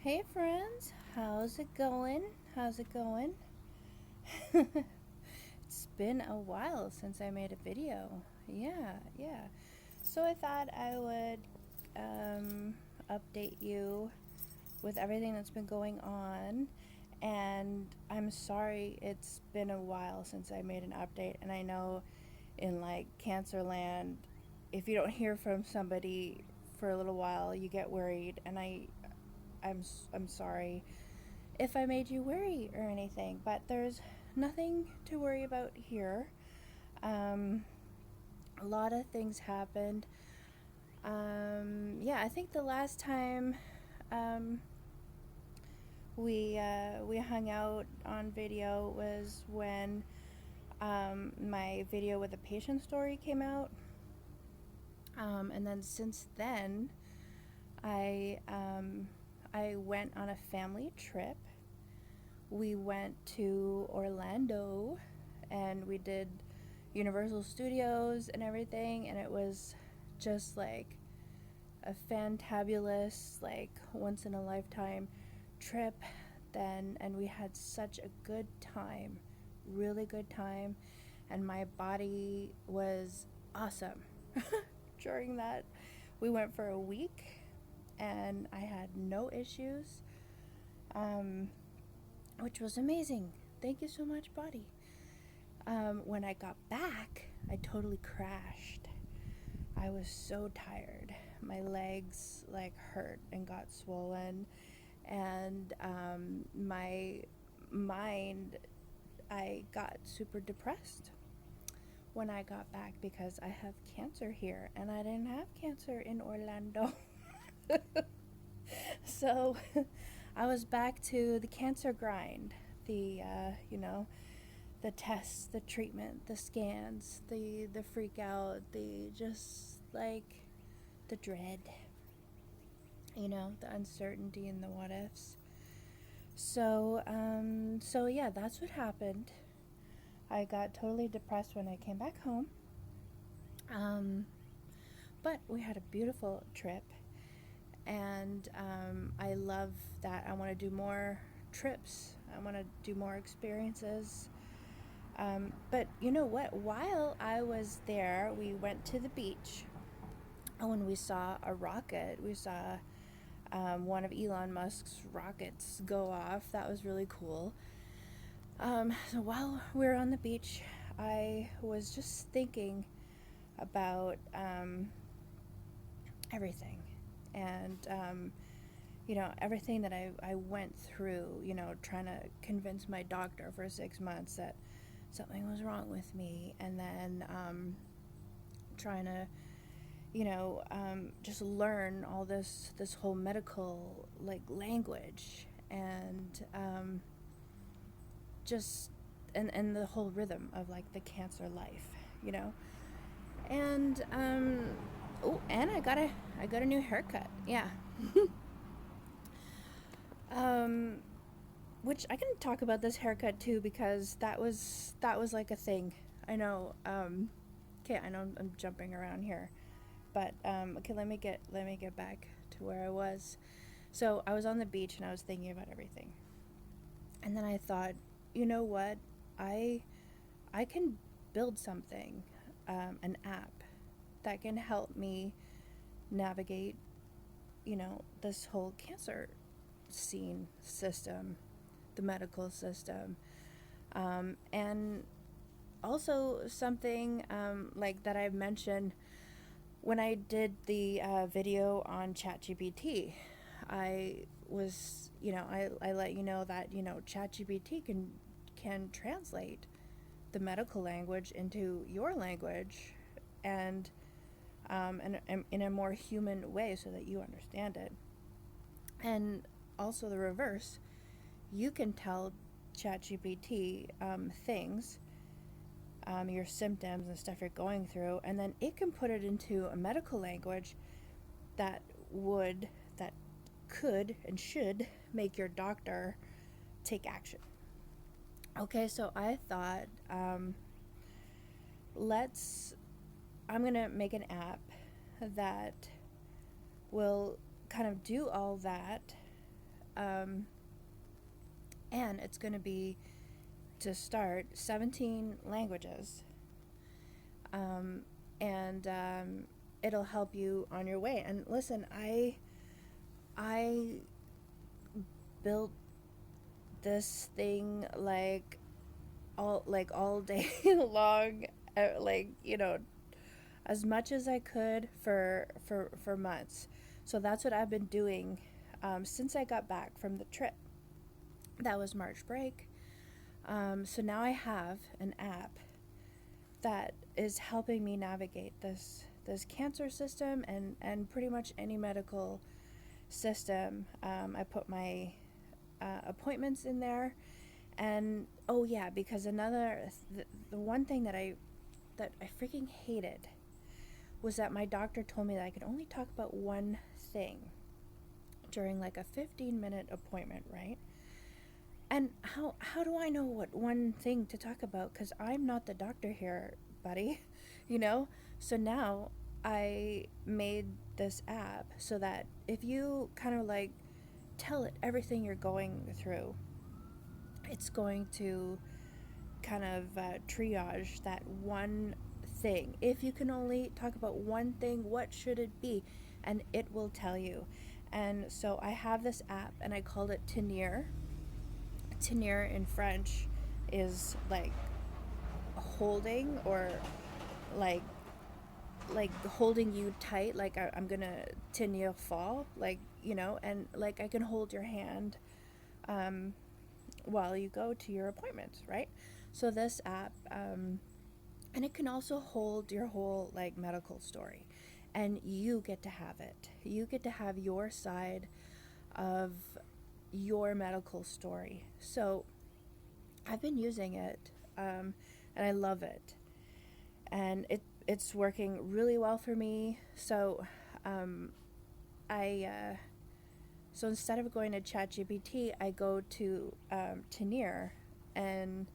Hey friends, how's it going? How's it going? It's been a while since I made a video. Yeah. So I thought I would update you with everything that's been going on. And I'm sorry it's been a while since I made an update. And I know in like Cancerland, if you don't hear from somebody for a little while, you get worried. And I'm sorry if I made you worry or anything, but there's nothing to worry about here. Um, a lot of things happened. Yeah, I think the last time um, we hung out on video was when my video with the patient story came out. And then since then, I I went on a family trip. We went to Orlando and we did Universal Studios and everything, and it was just like a fantabulous, like once in a lifetime trip then, and we had such a good time, really good time, and my body was awesome. During that, we went for a week and I had no issues. Um, which was amazing. Thank you so much, body. When I got back, I totally crashed. I was so tired. My legs like hurt and got swollen, and my mind, I got super depressed when I got back because I have cancer here and I didn't have cancer in Orlando. So I was back to the cancer grind, the tests, the treatment, the scans, the freak out, the just like the dread, the uncertainty and the what ifs. So yeah, that's what happened. I got totally depressed when I came back home. Um, but we had a beautiful trip, and I love that. I want to do more trips. I want to do more experiences. But you know what? While I was there, we went to the beach. Oh, and we saw a rocket. We saw one of Elon Musk's rockets go off. That was really cool. So while we were on the beach, I was just thinking about everything. And, everything that I went through, trying to convince my doctor for 6 months that something was wrong with me. And then trying to, just learn all this whole medical, like, language. And just, and the whole rhythm of, like, the cancer life, And, oh, and I got a new haircut. Yeah. um, which I can talk about this haircut too because that was like a thing. I know. Okay, I know I'm jumping around here, but okay, let me get back to where I was. So I was on the beach and I was thinking about everything, and then I thought, you know what, I I can build something, an app that can help me navigate, this whole cancer scene system, the medical system, and also something like that I've mentioned when I did the video on ChatGPT. I was, I let you know that ChatGPT can translate the medical language into your language, and in a more human way so that you understand it. And also the reverse, you can tell ChatGPT things, your symptoms and stuff you're going through, and then it can put it into a medical language that that could and should make your doctor take action. Okay, so I thought, I'm gonna make an app that will kind of do all that, And it's going to be, to start, 17 languages. And it'll help you on your way. And listen, I built this thing all day long, as much as I could for months. So that's what I've been doing since I got back from the trip. That was March break. So now I have an app that is helping me navigate this cancer system and pretty much any medical system. I put my appointments in there, and oh yeah, because the one thing that I freaking hated was that my doctor told me that I could only talk about one thing during like a 15-minute appointment, right? And how do I know what one thing to talk about? Because I'm not the doctor here, buddy, you know? So now I made this app so that if you kind of like tell it everything you're going through, it's going to kind of triage that one thing. If you can only talk about one thing, what should it be? And it will tell you. And so I have this app, and I called it Tenir. Tenir in French is like holding, or like holding you tight, like I'm gonna tenir fall, like, you know, and like I can hold your hand while you go to your appointments, right? So this app, and it can also hold your whole like medical story, and you get to have it. You get to have your side of your medical story. So I've been using it, and I love it, and it's working really well for me. So so instead of going to ChatGPT, I go to Tenir, and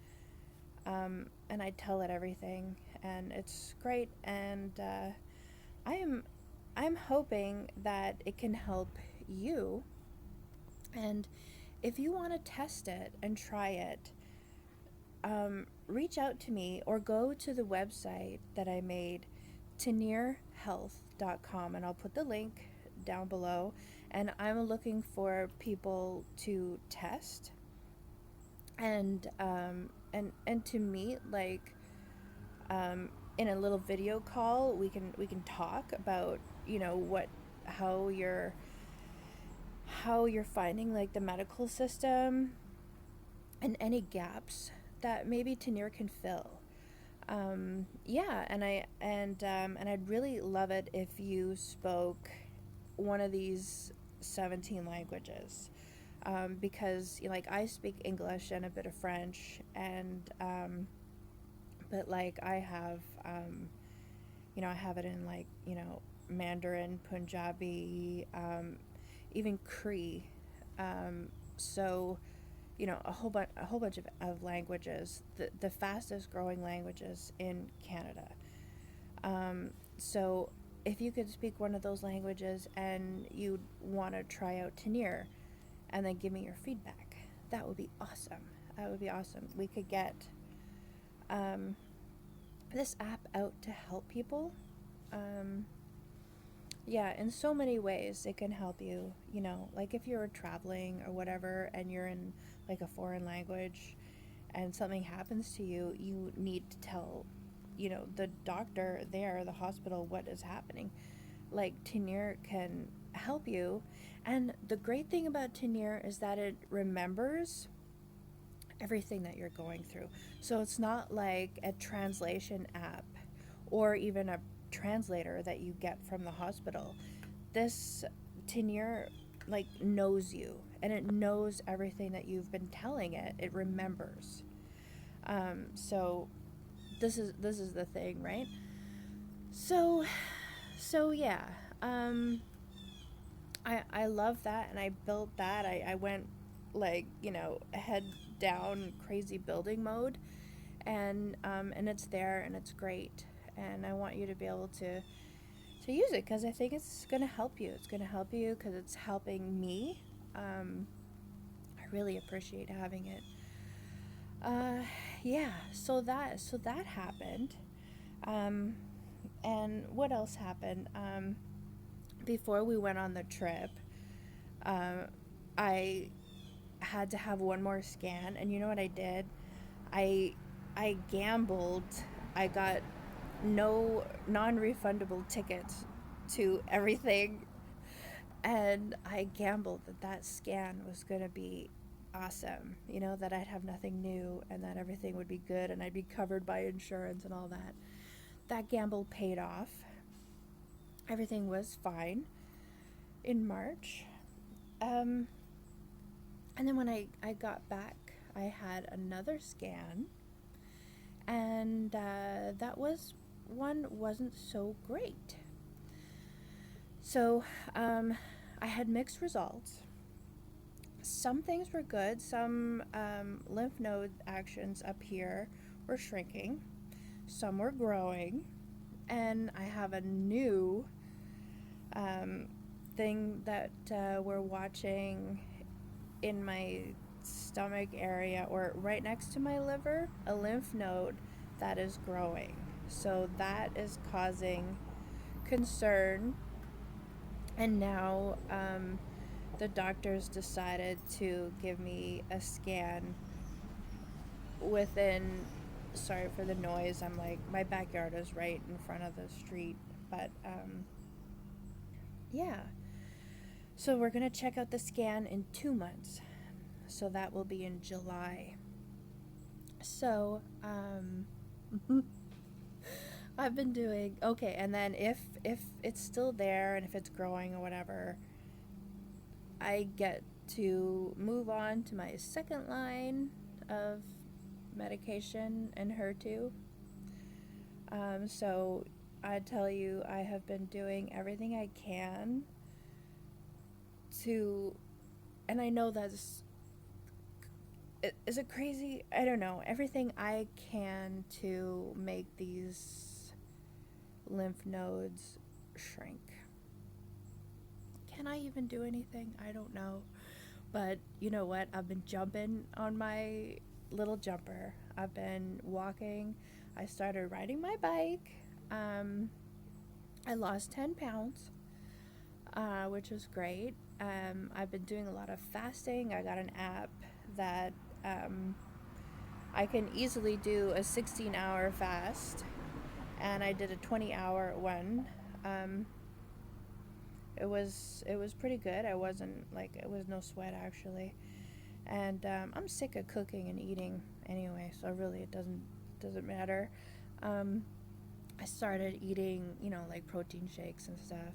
I tell it everything, and it's great. And I'm hoping that it can help you. And if you want to test it and try it, reach out to me or go to the website that I made, tenirhealth.com, and I'll put the link down below. And I'm looking for people to test and to meet, like in a little video call. We can talk about, you know, how you're finding like the medical system and any gaps that maybe Tenir can fill. Yeah, and I'd really love it if you spoke one of these 17 languages, because, you know, like I speak English and a bit of French, and but like I have I have it in, like, you know, Mandarin, Punjabi, even Cree, so, you know, a whole bunch of languages, the fastest growing languages in Canada. So if you could speak one of those languages and you'd want to try out Tenir and then give me your feedback, that would be awesome. That would be awesome. We could get this app out to help people. Yeah, in so many ways it can help you, you know, like if you're traveling or whatever and you're in like a foreign language and something happens to you, you need to tell, you know, the doctor there, the hospital, what is happening. Like Tenir can help you. And the great thing about Tenir is that it remembers everything that you're going through. So it's not like a translation app or even a translator that you get from the hospital. This Tenir like knows you, and it knows everything that you've been telling it. It remembers. So this is the thing, right? So yeah. I love that, and I built that. I went, like, you know, head down crazy building mode, and it's there, and it's great, and I want you to be able to use it, because I think it's gonna help you. It's gonna help you because it's helping me. really appreciate having it. Yeah, so that happened. Um, and what else happened? Before we went on the trip, uh, I had to have one more scan, and you know what I did? I I gambled. I got no non-refundable tickets to everything, and I gambled that that scan was going to be awesome. You know, that I'd have nothing new and that everything would be good and I'd be covered by insurance and all that. That gamble paid off. Everything was fine in March. Um, and then when I got back, I had another scan, and that was one wasn't so great. So I had mixed results. Some things were good. Some lymph node actions up here were shrinking. Some were growing. And I have a new thing that we're watching in my stomach area, or right next to my liver, a lymph node that is growing. So that is causing concern. And now the doctors decided to give me a scan within, sorry for the noise, I'm like, my backyard is right in front of the street, but yeah. So we're going to check out the scan in 2 months. So that will be in July. So I've been doing okay, and then if it's still there and if it's growing or whatever, I get to move on to my second line of medication and HER2. So I tell you, I have been doing everything I can to, and I know that's, is it crazy? I don't know. Everything I can to make these lymph nodes shrink. Can I even do anything? I don't know. But you know what? I've been jumping on my little jumper. I've been walking. I started riding my bike. I lost 10 pounds, which was great. I've been doing a lot of fasting. I got an app that I can easily do a 16-hour fast, and I did a 20-hour one. It was pretty good. I wasn't like, it was no sweat actually, and I'm sick of cooking and eating anyway, so really it doesn't matter. I started eating, like protein shakes and stuff,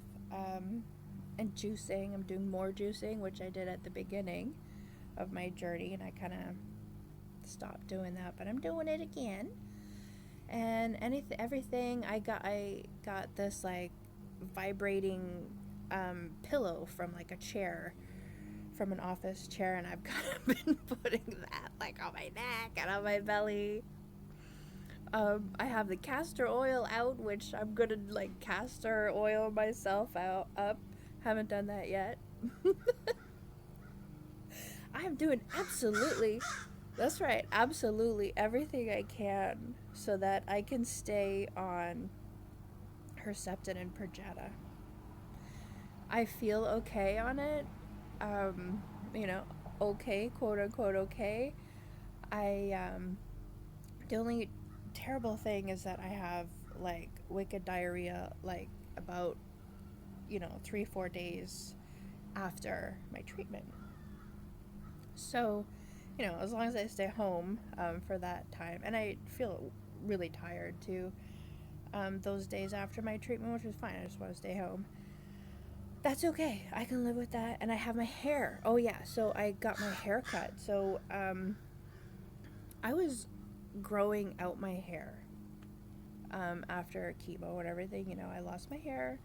and juicing. I'm doing more juicing, which I did at the beginning of my journey, and I kind of stopped doing that, but I'm doing it again. And everything I got this like vibrating pillow from like a chair, from an office chair, and I've kind of been putting that like on my neck and on my belly. I have the castor oil out, which I'm gonna like castor oil myself up. Haven't done that yet. I'm doing absolutely, that's right, absolutely everything I can so that I can stay on Herceptin and Perjeta. I feel okay on it. You know, okay, quote unquote okay. The only terrible thing is that I have like wicked diarrhea, like about 3-4 days after my treatment. So as long as I stay home for that time, and I feel really tired too those days after my treatment, which is fine, I just want to stay home, that's okay. I can live with that. And I have my hair. Oh yeah, so I got my hair cut. So I was growing out my hair after chemo and everything. I lost my hair,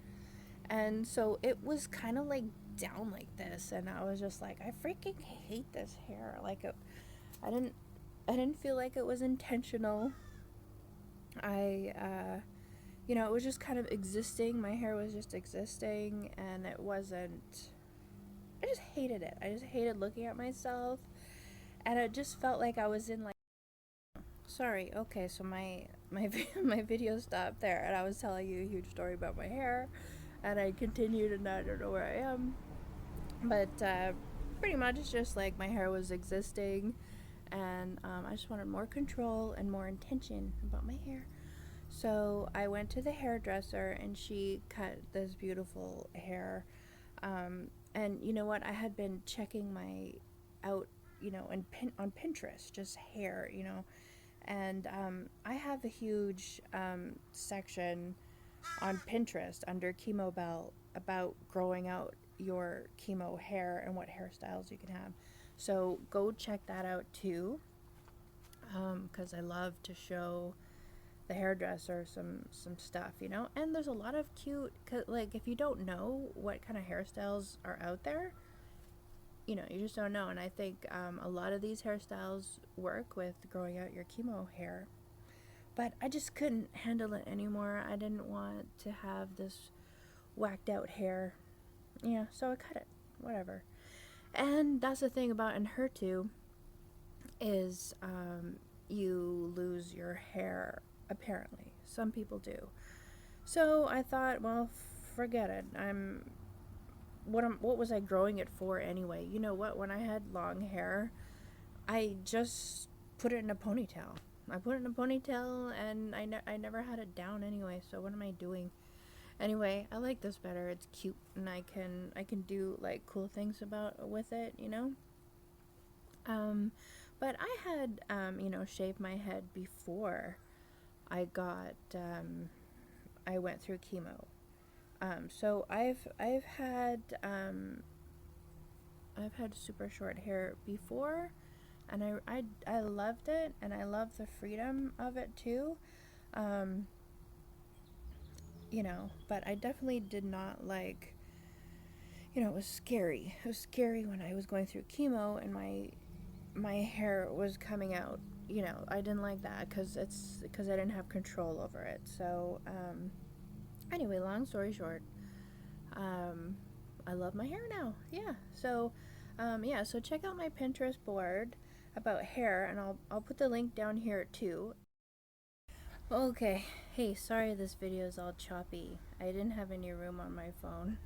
and so it was kind of like down like this, and I was just like, I freaking hate this hair. Like I didn't feel like it was intentional. It was just kind of existing. My hair was just existing, and it wasn't, I just hated it. I just hated looking at myself. and it just felt like I was in like, sorry, okay, so my my video stopped there, and I was telling you a huge story about my hair, and I continued, and I don't know where I am, but pretty much it's just like my hair was existing, and I just wanted more control and more intention about my hair. So I went to the hairdresser, and she cut this beautiful hair. And you know what? I had been checking my out, on Pinterest, just hair, and I have a huge section on Pinterest under Chemo Bell about growing out your chemo hair and what hairstyles you can have. So go check that out too, because I love to show the hairdresser some stuff, and there's a lot of cute, like, if you don't know what kind of hairstyles are out there, you just don't know. And I think a lot of these hairstyles work with growing out your chemo hair, but I just couldn't handle it anymore. I didn't want to have this whacked out hair, so I cut it, whatever. And that's the thing about in her too, is you lose your hair, apparently. Some people do. So I thought, well, forget it. What was I growing it for anyway? You know what? When I had long hair, I just put it in a ponytail. I put it in a ponytail, and I never had it down anyway. So what am I doing? Anyway, I like this better. It's cute, and I can do like cool things with it, But I had shaved my head before I got I went through chemo. So I've had super short hair before, and I loved it, and I love the freedom of it too. Um, but I definitely did not like, it was scary. It was scary when I was going through chemo and my hair was coming out. I didn't like that because I didn't have control over it. So anyway, long story short, I love my hair now. Yeah. So so check out my Pinterest board about hair, and I'll put the link down here too. Okay. Hey, sorry this video is all choppy. I didn't have any room on my phone.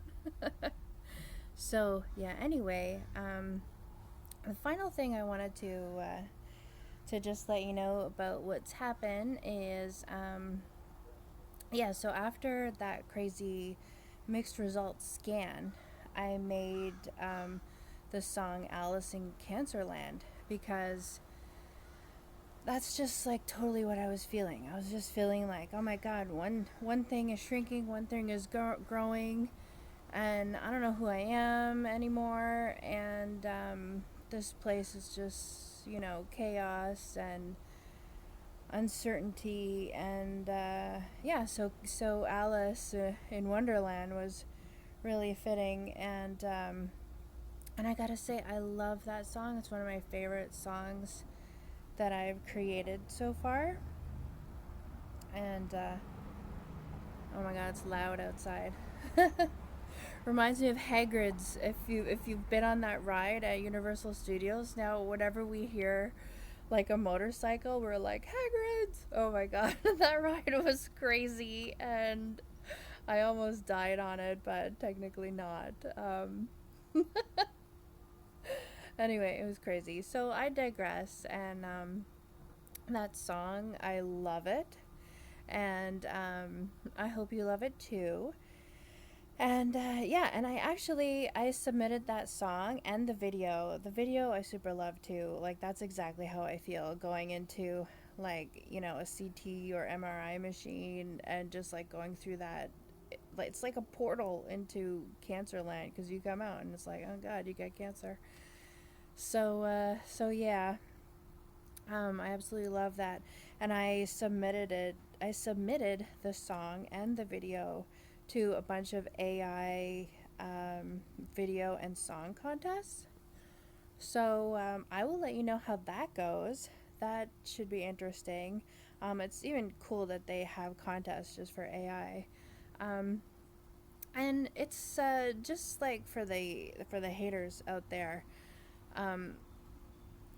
So yeah. Anyway, the final thing I wanted to just let you know about what's happened is so after that crazy mixed results scan, I made the song Alice in Cancerland, because that's just like totally what I was feeling. I was just feeling like, oh my god, one thing is shrinking, one thing is growing, and I don't know who I am anymore, and this place is just, chaos and uncertainty, and so Alice in Wonderland was really fitting, and I gotta say, I love that song. It's one of my favorite songs that I've created so far, and oh my god, it's loud outside. Reminds me of Hagrid's. If you've been on that ride at Universal Studios, now whenever we hear like a motorcycle, we're like, Hagrid's. Oh my god, that ride was crazy, and I almost died on it, but technically not. Anyway, it was crazy. So I digress, and that song, I love it, and I hope you love it too. And and I submitted that song and the video. The video I super love too. Like, that's exactly how I feel going into, like, a CT or MRI machine, and just like going through that. It's like a portal into Cancerland, because you come out and it's like, oh god, you got cancer. So yeah, I absolutely love that, and I submitted it. I submitted the song and the video to a bunch of AI video and song contests. So I will let you know how that goes. That should be interesting. It's even cool that they have contests just for AI, and it's just like for the haters out there. Um,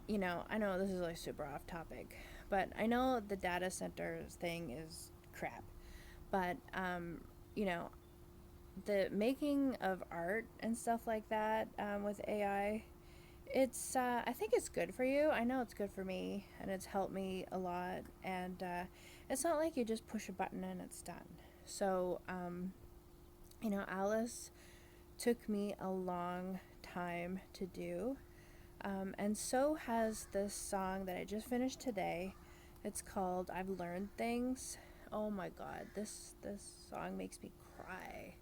I know this is like super off topic, but I know the data centers thing is crap. But, you know, the making of art and stuff like that with AI, I think it's good for you. I know it's good for me, and it's helped me a lot. And it's not like you just push a button and it's done. So, Alice took me a long time to do. And so has this song that I just finished today. It's called I've Learned Things. Oh my god, this song makes me cry.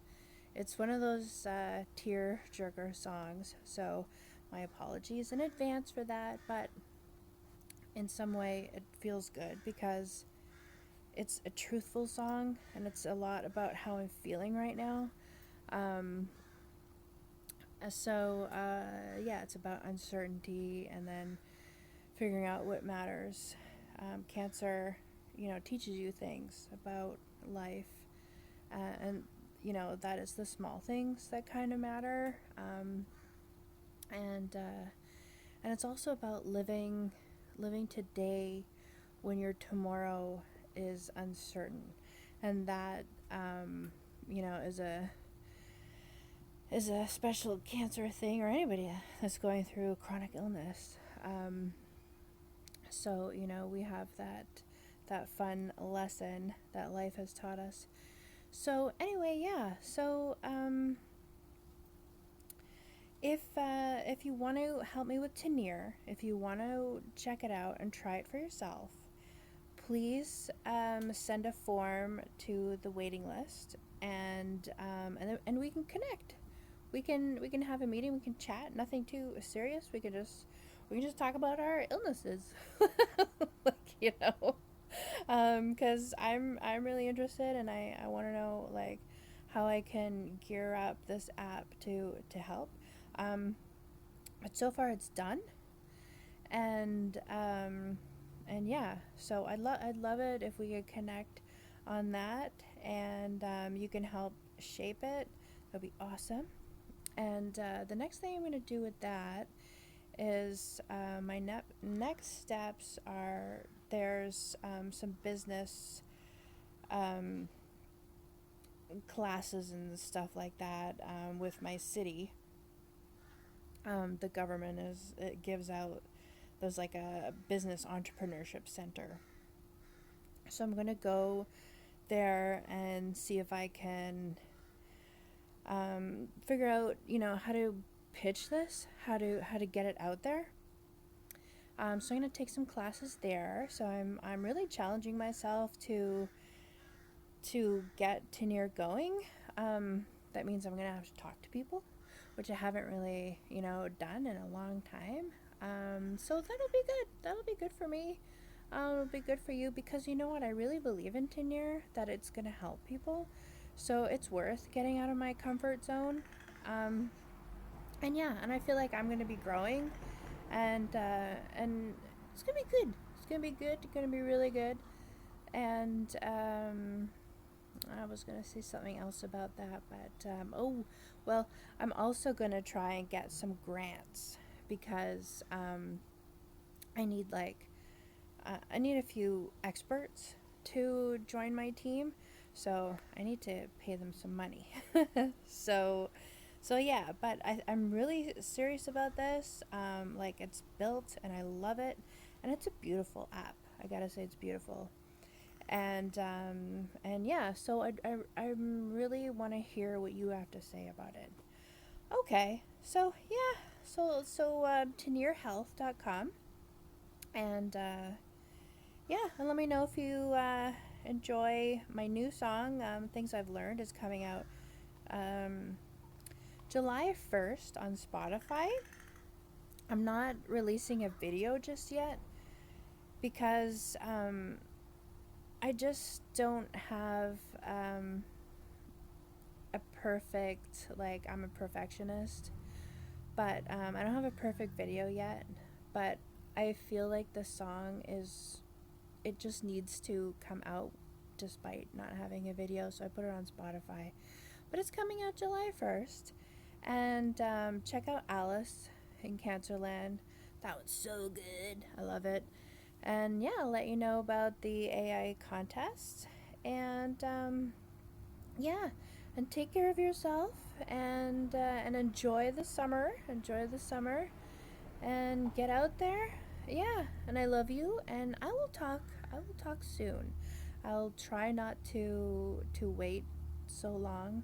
It's one of those tear jerker songs, so my apologies in advance for that, but in some way it feels good because it's a truthful song and it's a lot about how I'm feeling right now. Um, yeah, it's about uncertainty and then figuring out what matters. Cancer, teaches you things about life, and that is the small things that kind of matter. And it's also about living today when your tomorrow is uncertain, and that is a special cancer thing, or anybody that's going through chronic illness. So we have that fun lesson that life has taught us. So anyway, yeah. So if you want to help me with Tenir, if you want to check it out and try it for yourself, please send a form to the waiting list, and we can connect. We can have a meeting. We can chat. Nothing too serious. We can just talk about our illnesses, because I'm really interested, and I want to know like how I can gear up this app to help. But so far it's done, and yeah, so I'd love it if we could connect on that, and you can help shape it. That'd be awesome. And the next thing I'm going to do with that is my next steps are there's some business classes and stuff like that with my city. The government it gives out, there's like a business entrepreneurship center. So I'm going to go there and see if I can figure out, how to pitch this, how to get it out there. So I'm going to take some classes there. So I'm really challenging myself to get Tenir going. That means I'm going to have to talk to people, which I haven't really, done in a long time. So that'll be good. That'll be good for me. It'll be good for you because you know what? I really believe in Tenir, that it's going to help people. So it's worth getting out of my comfort zone. And yeah, and I feel like I'm going to be growing, and it's going to be good. It's going to be good. It's going to be really good. And I was going to say something else about that, but I'm also going to try and get some grants because I need I need a few experts to join my team, so I need to pay them some money. So yeah, but I'm really serious about this. It's built and I love it, and it's a beautiful app. I gotta say, it's beautiful. And yeah, so I really want to hear what you have to say about it. Okay, so yeah, tenirhealth.com, and yeah, and let me know if you enjoy my new song. Things I've Learned is coming out July 1st on Spotify. I'm not releasing a video just yet because I just don't have a perfect, I'm a perfectionist, but I don't have a perfect video yet, but I feel like the song it just needs to come out despite not having a video, so I put it on Spotify. But it's coming out July 1st, and check out Alice in Cancerland. That was so good. I love it. And yeah, I'll let you know about the AI contest. And yeah, and take care of yourself and enjoy the summer. Enjoy the summer and get out there. Yeah, and I love you. And I will talk. I will talk soon. I'll try not to wait so long.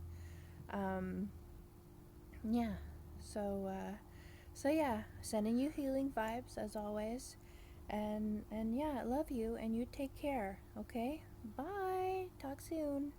Um, yeah. So so yeah, sending you healing vibes as always. And yeah, I love you and you take care, okay? Bye. Talk soon.